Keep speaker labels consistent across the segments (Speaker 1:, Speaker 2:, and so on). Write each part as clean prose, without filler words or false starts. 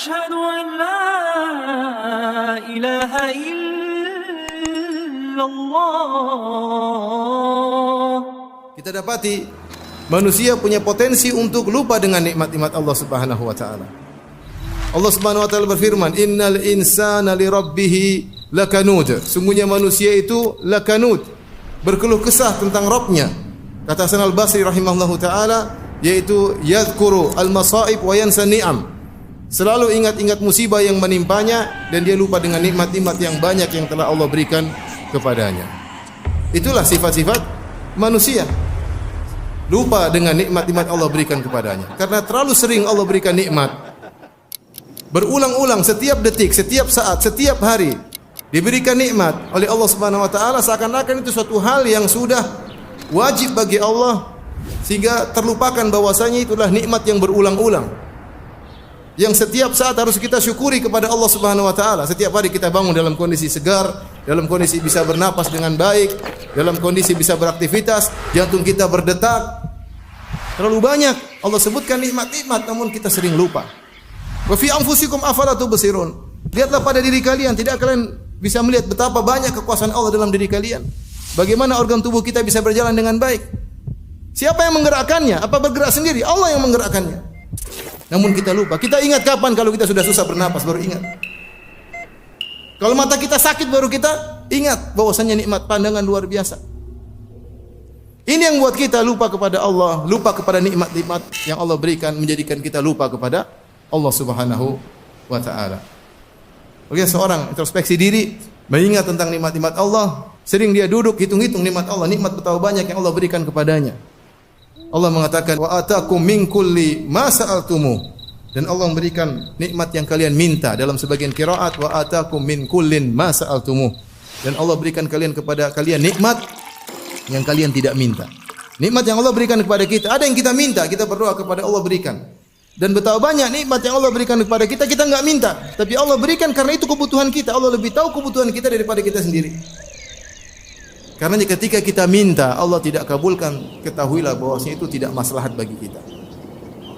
Speaker 1: أشهد أن لا إله إلا الله.
Speaker 2: Kita dapati manusia punya potensi untuk lupa dengan nikmat-nikmat Allah Subhanahu wa taala. Allah Subhanahu wa taala berfirman, "Innal insana li rabbih lakanud." Sungguhnya manusia itu lakanud, berkeluh kesah tentang Rabbnya. Kata Hasan Al-Basri rahimahullahu taala, yaitu yadhkuru al-masaib wa yansa ni'am. Selalu ingat-ingat musibah yang menimpanya dan dia lupa dengan nikmat-nikmat yang banyak yang telah Allah berikan kepadanya. Itulah sifat-sifat manusia. Lupa dengan nikmat-nikmat Allah berikan kepadanya. Karena terlalu sering Allah berikan nikmat. Berulang-ulang setiap detik, setiap saat, setiap hari diberikan nikmat oleh Allah Subhanahu wa taala, seakan-akan itu suatu hal yang sudah wajib bagi Allah, sehingga terlupakan bahwasanya itulah nikmat yang berulang-ulang. Yang setiap saat harus kita syukuri kepada Allah Subhanahu wa taala. Setiap hari kita bangun dalam kondisi segar, dalam kondisi bisa bernapas dengan baik, dalam kondisi bisa beraktivitas, jantung kita berdetak. Terlalu banyak Allah sebutkan nikmat-nikmat, namun kita sering lupa. Wa fi anfusikum afala tubsirun. Lihatlah pada diri kalian, tidak kalian bisa melihat betapa banyak kekuasaan Allah dalam diri kalian. Bagaimana organ tubuh kita bisa berjalan dengan baik? Siapa yang menggerakkannya? Apa bergerak sendiri? Allah yang menggerakkannya. Namun kita lupa. Kita ingat kapan kalau kita sudah susah bernapas, baru ingat. Kalau mata kita sakit, baru kita ingat bahwasanya nikmat pandangan luar biasa. Ini yang buat kita lupa kepada Allah, lupa kepada nikmat-nikmat yang Allah berikan, menjadikan kita lupa kepada Allah Subhanahu wa taala. Oke, seorang introspeksi diri, mengingat tentang nikmat-nikmat Allah, sering dia duduk hitung-hitung nikmat Allah, nikmat betapa banyak yang Allah berikan kepadanya. Allah mengatakan, wa atakum min kulli ma sa'altumu, dan Allah memberikan nikmat yang kalian minta. Dalam sebagian qiraat, wa atakum min kullin ma sa'altumu, dan Allah berikan kepada kalian nikmat yang kalian tidak minta. Nikmat yang Allah berikan kepada kita, ada yang kita minta, kita berdoa kepada Allah berikan. Dan betapa banyak nikmat yang Allah berikan kepada kita, kita enggak minta, tapi Allah berikan karena itu kebutuhan kita. Allah lebih tahu kebutuhan kita daripada kita sendiri. Karena ketika kita minta, Allah tidak kabulkan, ketahuilah bahwasanya itu tidak maslahat bagi kita.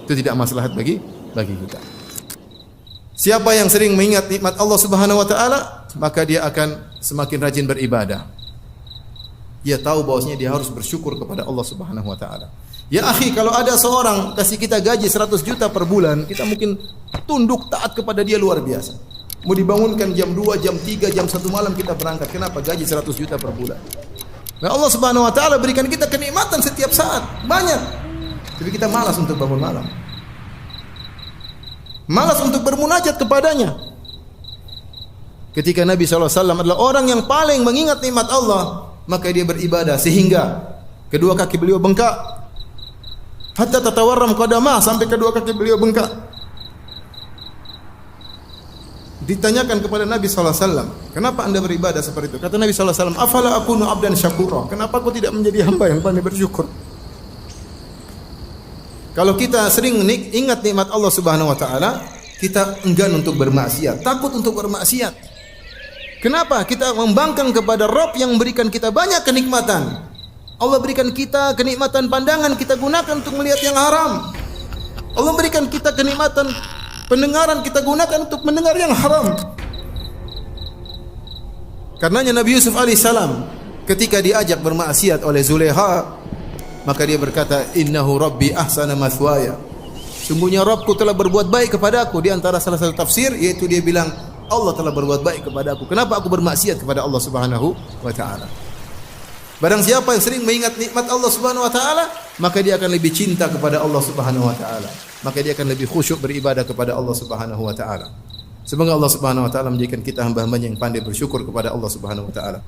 Speaker 2: Itu tidak maslahat bagi kita. Siapa yang sering mengingat nikmat Allah Subhanahu wa taala, maka dia akan semakin rajin beribadah. Dia tahu bahwasanya dia harus bersyukur kepada Allah Subhanahu wa taala. Ya akhi, kalau ada seorang kasih kita gaji 100 juta per bulan, kita mungkin tunduk taat kepada dia luar biasa. Mau dibangunkan jam 2, jam 3, jam 1 malam kita berangkat. Kenapa? Gaji 100 juta per bulan. Nah, Allah Subhanahu wa taala berikan kita kenikmatan setiap saat, banyak. Tapi kita malas untuk bangun malam. Malas untuk bermunajat kepadanya. Ketika Nabi SAW adalah orang yang paling mengingat nikmat Allah, maka dia beribadah sehingga kedua kaki beliau bengkak. Hatta tatawarram qadamah, sampai kedua kaki beliau bengkak. Ditanyakan kepada Nabi SAW, kenapa anda beribadah seperti itu? Kata Nabi SAW, afala akunu abdan syakura, kenapa aku tidak menjadi hamba yang pandai bersyukur? Kalau kita sering ingat nikmat Allah Subhanahu wa taala, kita enggan untuk bermaksiat, takut untuk bermaksiat. Kenapa? Kita membangkang kepada Rabb yang memberikan kita banyak kenikmatan. Allah berikan kita kenikmatan pandangan, kita gunakan untuk melihat yang haram. Allah berikan kita kenikmatan pendengaran, kita gunakan untuk mendengar yang haram. Karenanya Nabi Yusuf alaihissalam ketika diajak bermaksiat oleh Zulaiha, maka dia berkata, innahu rabbi ahsana mathwaya, sungguhnya Rabbku telah berbuat baik kepadaku. Di antara salah satu tafsir yaitu dia bilang, Allah telah berbuat baik kepadaku, kenapa aku bermaksiat kepada Allah Subhanahu wa taala? Barang siapa yang sering mengingat nikmat Allah Subhanahu wa taala, maka dia akan lebih cinta kepada Allah Subhanahu wa taala. Maka dia akan lebih khusyuk beribadah kepada Allah Subhanahu wa taala. Semoga Allah Subhanahu wa taala menjadikan kita hamba-hambanya yang pandai bersyukur kepada Allah Subhanahu wa taala.